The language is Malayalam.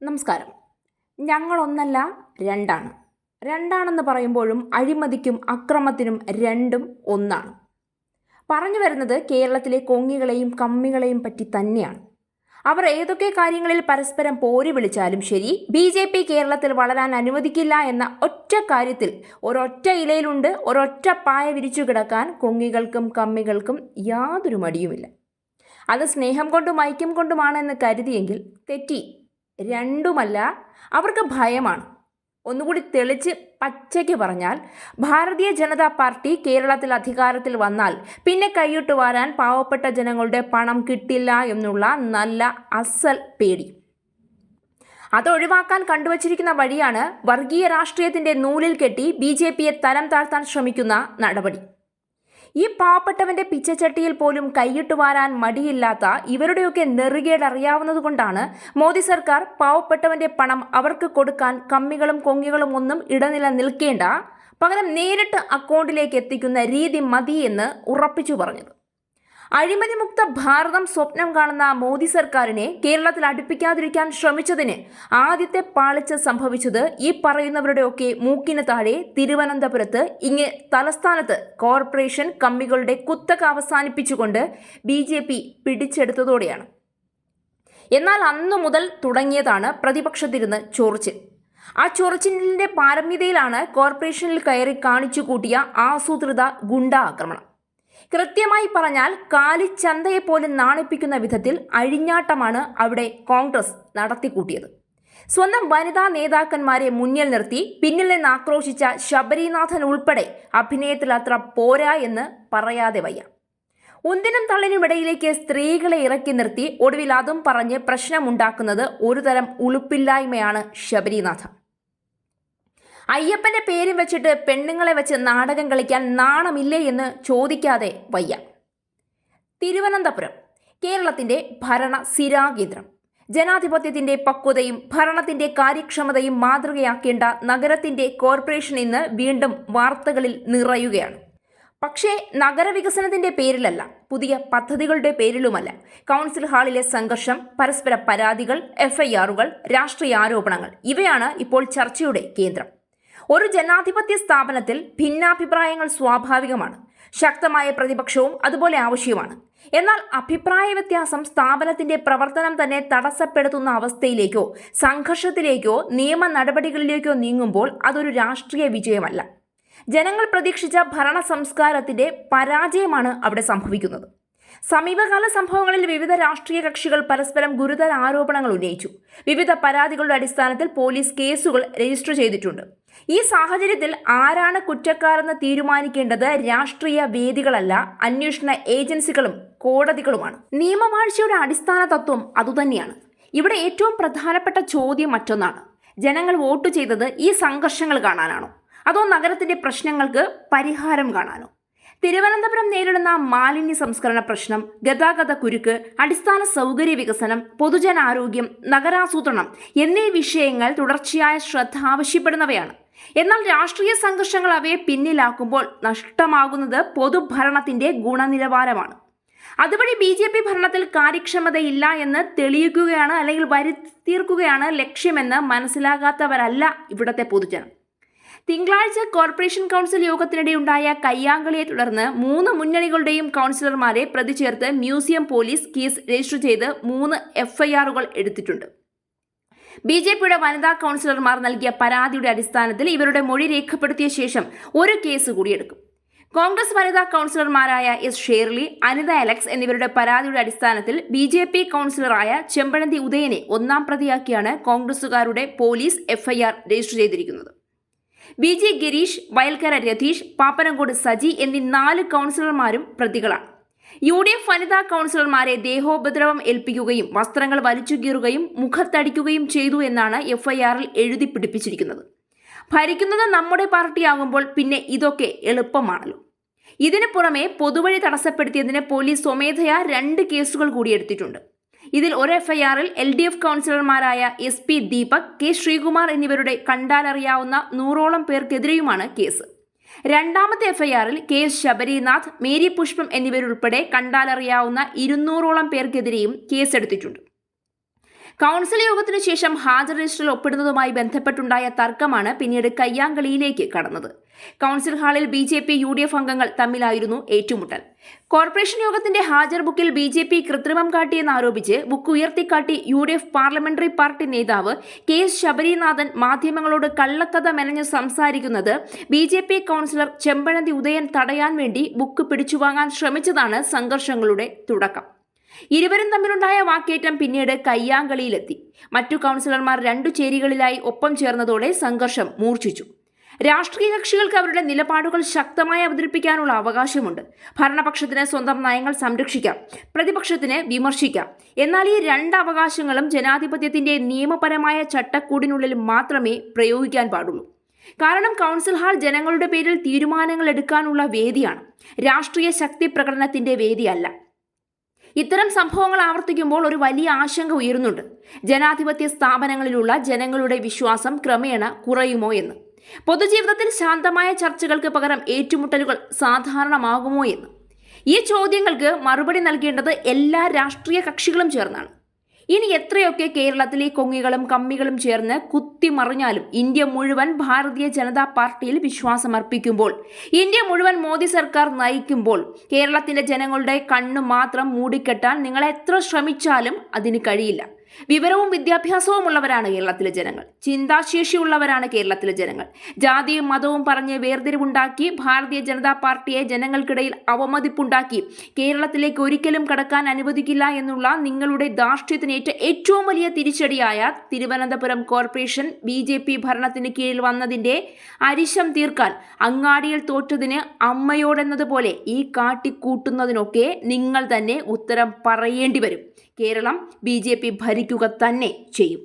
നമസ്കാരം. ഞങ്ങളൊന്നല്ല രണ്ടാണ്. രണ്ടാണെന്ന് പറയുമ്പോഴും അഴിമതിക്കും അക്രമത്തിനും രണ്ടും ഒന്നാണ്. പറഞ്ഞു വരുന്നത് കേരളത്തിലെ കൊങ്ങികളെയും കമ്മികളെയും പറ്റി തന്നെയാണ്. അവർ ഏതൊക്കെ കാര്യങ്ങളിൽ പരസ്പരം പോരി വിളിച്ചാലും ശരി, BJP കേരളത്തിൽ വളരാൻ അനുവദിക്കില്ല എന്ന ഒറ്റ കാര്യത്തിൽ ഒരൊറ്റ ഇലയിലുണ്ട് ഒരൊറ്റ പായ വിരിച്ചു കിടക്കാൻ കൊങ്ങികൾക്കും കമ്മികൾക്കും യാതൊരു മടിയുമില്ല. അത് സ്നേഹം കൊണ്ടും ഐക്യം കൊണ്ടുമാണെന്ന് കരുതിയെങ്കിൽ തെറ്റി. രണ്ടുമല്ല, അവർക്ക് ഭയമാണ്. ഒന്നുകൂടി തെളിച്ച് പച്ചയ്ക്ക് പറഞ്ഞാൽ, ഭാരതീയ ജനതാ പാർട്ടി കേരളത്തിൽ അധികാരത്തിൽ വന്നാൽ പിന്നെ കൈയിട്ട് വാരാൻ പാവപ്പെട്ട ജനങ്ങളുടെ പണം കിട്ടില്ല എന്നുള്ള നല്ല അസൽ പേടി. അതൊഴിവാക്കാൻ കണ്ടുവച്ചിരിക്കുന്ന വഴിയാണ് വർഗീയ രാഷ്ട്രീയത്തിന്റെ നൂലിൽ കെട്ടി BJPയെ തരം താഴ്ത്താൻ ശ്രമിക്കുന്ന നടപടി. ഈ പാവപ്പെട്ടവന്റെ പിച്ചച്ചട്ടിയിൽ പോലും കൈയിട്ട് വാരാൻ മടിയില്ലാത്ത ഇവരുടെയൊക്കെ നെറുകേട് അറിയാവുന്നതുകൊണ്ടാണ് മോദി സർക്കാർ പാവപ്പെട്ടവന്റെ പണം അവർക്ക് കൊടുക്കാൻ കമ്മികളും കൊങ്ങികളും ഒന്നും ഇടനില നിൽക്കേണ്ട, പകരം നേരിട്ട് അക്കൗണ്ടിലേക്ക് എത്തിക്കുന്ന രീതി മതി എന്ന് ഉറപ്പിച്ചു പറഞ്ഞത്. അഴിമതിമുക്ത ഭാരതം സ്വപ്നം കാണുന്ന മോദി സർക്കാരിനെ കേരളത്തിൽ അടുപ്പിക്കാതിരിക്കാൻ ശ്രമിച്ചതിന് ആദ്യത്തെ പാളിച്ച സംഭവിച്ചത് ഈ പറയുന്നവരുടെയൊക്കെ മൂക്കിന് താഴെ തിരുവനന്തപുരത്ത് ഇങ്ങ് തലസ്ഥാനത്ത് കോർപ്പറേഷൻ കമ്മികളുടെ കുത്തക അവസാനിപ്പിച്ചുകൊണ്ട് BJP പിടിച്ചെടുത്തതോടെയാണ്. എന്നാൽ അന്നു മുതൽ തുടങ്ങിയതാണ് പ്രതിപക്ഷത്തിരുന്ന് ചൊറിച്ചിൽ. ആ ചൊറിച്ചിലിന്റെ പാരമ്യതയിലാണ് കോർപ്പറേഷനിൽ കയറി കാണിച്ചു കൂട്ടിയ ആസൂത്രിത ഗുണ്ടാ ആക്രമണം. കൃത്യമായി പറഞ്ഞാൽ കാലിച്ചന്തയെപ്പോലും നാണിപ്പിക്കുന്ന വിധത്തിൽ അഴിഞ്ഞാട്ടമാണ് അവിടെ കോൺഗ്രസ് നടത്തിക്കൂട്ടിയത്. സ്വന്തം വനിതാ നേതാക്കന്മാരെ മുന്നിൽ നിർത്തി പിന്നിൽ നിന്ന് ആക്രോശിച്ച ശബരിനാഥൻ ഉൾപ്പെടെ അഭിനയത്തിൽ അത്ര പോരാ എന്ന് പറയാതെ വയ്യ. ഒന്നിനും തള്ളിനുമിടയിലേക്ക് സ്ത്രീകളെ ഇറക്കി നിർത്തി ഒടുവിൽ അതും പറഞ്ഞ് പ്രശ്നമുണ്ടാക്കുന്നത് ഒരുതരം ഉളുപ്പില്ലായ്മയാണ് ശബരിനാഥ. അയ്യപ്പന്റെ പേരും വെച്ചിട്ട് പെണ്ണുങ്ങളെ വെച്ച് നാടകം കളിക്കാൻ നാണമില്ലേ എന്ന് ചോദിക്കാതെ വയ്യ. തിരുവനന്തപുരം കേരളത്തിന്റെ ഭരണ സിരാകേന്ദ്രം. ജനാധിപത്യത്തിന്റെ പക്വതയും ഭരണത്തിന്റെ കാര്യക്ഷമതയും മാതൃകയാക്കേണ്ട നഗരത്തിന്റെ കോർപ്പറേഷൻ ഇന്ന് വീണ്ടും വാർത്തകളിൽ നിറയുകയാണ്. പക്ഷേ നഗരവികസനത്തിന്റെ പേരിലല്ല, പുതിയ പദ്ധതികളുടെ പേരിലുമല്ല. കൗൺസിൽ ഹാളിലെ സംഘർഷം, പരസ്പര പരാതികൾ, FIRകൾ, രാഷ്ട്രീയ ആരോപണങ്ങൾ ഇവയാണ് ഇപ്പോൾ ചർച്ചയുടെ കേന്ദ്രം. ഒരു ജനാധിപത്യ സ്ഥാപനത്തിൽ ഭിന്നാഭിപ്രായങ്ങൾ സ്വാഭാവികമാണ്. ശക്തമായ പ്രതിപക്ഷവും അതുപോലെ ആവശ്യമാണ്. എന്നാൽ അഭിപ്രായ വ്യത്യാസം സ്ഥാപനത്തിന്റെ പ്രവർത്തനം തന്നെ തടസ്സപ്പെടുത്തുന്ന അവസ്ഥയിലേക്കോ സംഘർഷത്തിലേക്കോ നിയമ നടപടികളിലേക്കോ നീങ്ങുമ്പോൾ അതൊരു രാഷ്ട്രീയ വിജയമല്ല. ജനങ്ങൾ പ്രതീക്ഷിച്ച ഭരണ സംസ്കാരത്തിന്റെ പരാജയമാണ് അവിടെ സംഭവിക്കുന്നത്. സമീപകാല സംഭവങ്ങളിൽ വിവിധ രാഷ്ട്രീയ കക്ഷികൾ പരസ്പരം ഗുരുതര ആരോപണങ്ങൾ ഉന്നയിച്ചു. വിവിധ പരാതികളുടെ അടിസ്ഥാനത്തിൽ പോലീസ് കേസുകൾ രജിസ്റ്റർ ചെയ്തിട്ടുണ്ട്. ഈ സാഹചര്യത്തിൽ ആരാണ് കുറ്റക്കാരെന്ന് തീരുമാനിക്കേണ്ടത് രാഷ്ട്രീയ വേദികളല്ല, അന്വേഷണ ഏജൻസികളും കോടതികളുമാണ്. നിയമവാഴ്ചയുടെ അടിസ്ഥാന തത്വം അതുതന്നെയാണ്. ഇവിടെ ഏറ്റവും പ്രധാനപ്പെട്ട ചോദ്യം മറ്റൊന്നാണ്. ജനങ്ങൾ വോട്ട് ചെയ്തത് ഈ സംഘർഷങ്ങൾ കാണാനാണോ, അതോ നഗരത്തിന്റെ പ്രശ്നങ്ങൾക്ക് പരിഹാരം കാണാനോ? തിരുവനന്തപുരം നേരിടുന്ന മാലിന്യ സംസ്കരണ പ്രശ്നം, ഗതാഗത കുരുക്ക്, അടിസ്ഥാന സൗകര്യ വികസനം, പൊതുജനാരോഗ്യം, നഗരാസൂത്രണം എന്നീ വിഷയങ്ങൾ തുടർച്ചയായ ശ്രദ്ധ ആവശ്യപ്പെടുന്നവയാണ്. എന്നാൽ രാഷ്ട്രീയ സംഘർഷങ്ങൾ അവയെ പിന്നിലാക്കുമ്പോൾ നഷ്ടമാകുന്നത് പൊതുഭരണത്തിന്റെ ഗുണനിലവാരമാണ്. അതുവഴി BJP ഭരണത്തിൽ കാര്യക്ഷമതയില്ല എന്ന് തെളിയിക്കുകയാണ്, അല്ലെങ്കിൽ വരുത്തിത്തീർക്കുകയാണ് ലക്ഷ്യമെന്ന് മനസ്സിലാകാത്തവരല്ല ഇവിടത്തെ പൊതുജനം. തിങ്കളാഴ്ച കോർപ്പറേഷൻ കൗൺസിൽ യോഗത്തിനിടെയുണ്ടായ കയ്യാങ്കളിയെ തുടർന്ന് 3 മുന്നണികളുടെയും കൗൺസിലർമാരെ പ്രതി ചേർത്ത് മ്യൂസിയം പോലീസ് കേസ് രജിസ്റ്റർ ചെയ്ത് 3 FIRകൾ എടുത്തിട്ടുണ്ട്. BJPയുടെ വനിതാ കൗൺസിലർമാർ നൽകിയ പരാതിയുടെ അടിസ്ഥാനത്തിൽ ഇവരുടെ മൊഴി രേഖപ്പെടുത്തിയ ശേഷം ഒരു കേസ് കൂടി എടുക്കും. കോൺഗ്രസ് വനിതാ കൗൺസിലർമാരായ S. ഷേർലി, അനിത അലക്സ് എന്നിവരുടെ പരാതിയുടെ അടിസ്ഥാനത്തിൽ BJP കൗൺസിലറായ ചെമ്പഴന്തി ഉദയനെ 1ാം പ്രതിയാക്കിയാണ് കോൺഗ്രസുകാരുടെ പോലീസ് FIR രജിസ്റ്റർ ചെയ്തിരിക്കുന്നത്. BG ഗിരീഷ്, വയൽക്കര രതീഷ്, പാപ്പനംകോട് സജി എന്നീ 4 കൗൺസിലർമാരും പ്രതികളാണ്. UDF വനിതാ കൗൺസിലർമാരെ ദേഹോപദ്രവം ഏൽപ്പിക്കുകയും വസ്ത്രങ്ങൾ വലിച്ചു കീറുകയും മുഖത്തടിക്കുകയും ചെയ്തു എന്നാണ് FIRൽ എഴുതി പിടിപ്പിച്ചിരിക്കുന്നത്. ഭരിക്കുന്നത് നമ്മുടെ പാർട്ടിയാകുമ്പോൾ പിന്നെ ഇതൊക്കെ എളുപ്പമാണല്ലോ. ഇതിനു പുറമെ പൊതുവഴി തടസ്സപ്പെടുത്തിയതിന് പോലീസ് സ്വമേധയാ 2 കേസുകൾ കൂടി എടുത്തിട്ടുണ്ട്. ഇതിൽ ഒരു FIRൽ LDF കൗൺസിലർമാരായ SP ദീപക്, K. ശ്രീകുമാർ എന്നിവരുടെ കണ്ടാലറിയാവുന്ന 100ഓളം പേർക്കെതിരെയുമാണ് കേസ്. 2ാമത്തെ FIRൽ KS ശബരിനാഥ്, മേരി പുഷ്പം എന്നിവരുൾപ്പെടെ കണ്ടാലറിയാവുന്ന 200ഓളം പേർക്കെതിരെയും കേസെടുത്തിട്ടുണ്ട്. കൗൺസിൽ യോഗത്തിനു ശേഷം ഹാജർ രജിസ്റ്ററിൽ ഒപ്പിടുന്നതുമായി ബന്ധപ്പെട്ടുണ്ടായ തർക്കമാണ് പിന്നീട് കയ്യാങ്കളിയിലേക്ക് കടന്നത്. കൗൺസിൽ ഹാളിൽ BJP UDF അംഗങ്ങൾ തമ്മിലായിരുന്നു ഏറ്റുമുട്ടൽ. കോർപ്പറേഷൻ യോഗത്തിന്റെ ഹാജർ ബുക്കിൽ BJP കൃത്രിമം കാട്ടിയെന്നാരോപിച്ച് ബുക്ക് ഉയർത്തിക്കാട്ടി UDF പാർലമെന്ററി പാർട്ടി നേതാവ് KS ശബരിനാഥൻ മാധ്യമങ്ങളോട് കള്ളക്കഥ മെനഞ്ഞ് സംസാരിക്കുന്നത് BJP കൗൺസിലർ ചെമ്പഴന്തി ഉദയൻ തടയാൻ വേണ്ടി ബുക്ക് പിടിച്ചുവാങ്ങാൻ ശ്രമിച്ചതാണ് സംഘർഷങ്ങളുടെ തുടക്കം. ഇരുവരും തമ്മിലുണ്ടായ വാക്കേറ്റം പിന്നീട് കയ്യാങ്കളിയിലെത്തി. മറ്റു കൗൺസിലർമാർ 2 ചേരികളിലായി ഒപ്പം ചേർന്നതോടെ സംഘർഷം മൂർച്ഛിച്ചു. രാഷ്ട്രീയ കക്ഷികൾക്ക് അവരുടെ നിലപാടുകൾ ശക്തമായി അവതരിപ്പിക്കാനുള്ള അവകാശമുണ്ട്. ഭരണപക്ഷത്തിന് സ്വന്തം നയങ്ങൾ സംരക്ഷിക്കാം, പ്രതിപക്ഷത്തിന് വിമർശിക്കാം. എന്നാൽ ഈ 2 അവകാശങ്ങളും ജനാധിപത്യത്തിന്റെ നിയമപരമായ ചട്ടക്കൂടിനുള്ളിൽ മാത്രമേ പ്രയോഗിക്കാൻ പാടുള്ളൂ. കാരണം കൗൺസിൽ ഹാൾ ജനങ്ങളുടെ പേരിൽ തീരുമാനങ്ങൾ എടുക്കാനുള്ള വേദിയാണ്, രാഷ്ട്രീയ ശക്തി പ്രകടനത്തിന്റെ വേദിയല്ല. ഇത്തരം സംഭവങ്ങൾ ആവർത്തിക്കുമ്പോൾ ഒരു വലിയ ആശങ്ക ഉയരുന്നുണ്ട്. ജനാധിപത്യ സ്ഥാപനങ്ങളിലുള്ള ജനങ്ങളുടെ വിശ്വാസം ക്രമേണ കുറയുമോ എന്ന്. പൊതുജീവിതത്തിൽ ശാന്തമായ ചർച്ചകൾക്ക് പകരം ഏറ്റുമുട്ടലുകൾ സാധാരണമാകുമോ എന്ന്. ഈ ചോദ്യങ്ങൾക്ക് മറുപടി നൽകേണ്ടത് എല്ലാ രാഷ്ട്രീയ കക്ഷികളും ചേർന്നാണ്. ഇനി എത്രയൊക്കെ കേരളത്തിലെ കൊങ്ങികളും കമ്മികളും ചേർന്ന് കുത്തിമറിഞ്ഞാലും ഇന്ത്യ മുഴുവൻ ഭാരതീയ ജനതാ പാർട്ടിയിൽ വിശ്വാസമർപ്പിക്കുമ്പോൾ, ഇന്ത്യ മുഴുവൻ മോദി സർക്കാർ നയിക്കുമ്പോൾ കേരളത്തിന്റെ ജനങ്ങളുടെ കണ്ണു മാത്രം മൂടിക്കെട്ടാൻ നിങ്ങൾ എത്ര ശ്രമിച്ചാലും അതിന് കഴിയില്ല. വിവരവും വിദ്യാഭ്യാസവും ഉള്ളവരാണ് കേരളത്തിലെ ജനങ്ങൾ. ചിന്താശേഷിയുള്ളവരാണ് കേരളത്തിലെ ജനങ്ങൾ. ജാതിയും മതവും പറഞ്ഞ് വേർതിരിവുണ്ടാക്കി ഭാരതീയ ജനതാ പാർട്ടിയെ ജനങ്ങൾക്കിടയിൽ അവമതിപ്പുണ്ടാക്കി കേരളത്തിലേക്ക് ഒരിക്കലും കടക്കാൻ അനുവദിക്കില്ല എന്നുള്ള നിങ്ങളുടെ ധാർഷ്ട്യത്തിനേറ്റ ഏറ്റവും വലിയ തിരിച്ചടിയായ തിരുവനന്തപുരം കോർപ്പറേഷൻ BJP ഭരണത്തിന് കീഴിൽ വന്നതിന്റെ അരിശം തീർക്കാൻ അങ്ങാടിയിൽ തോറ്റതിന് അമ്മയോടെന്നതുപോലെ ഈ കാട്ടിക്കൂട്ടുന്നതിനൊക്കെ നിങ്ങൾ തന്നെ ഉത്തരം പറയേണ്ടി വരും. കേരളം BJP ഭരിക്കുക തന്നെ ചെയ്യും.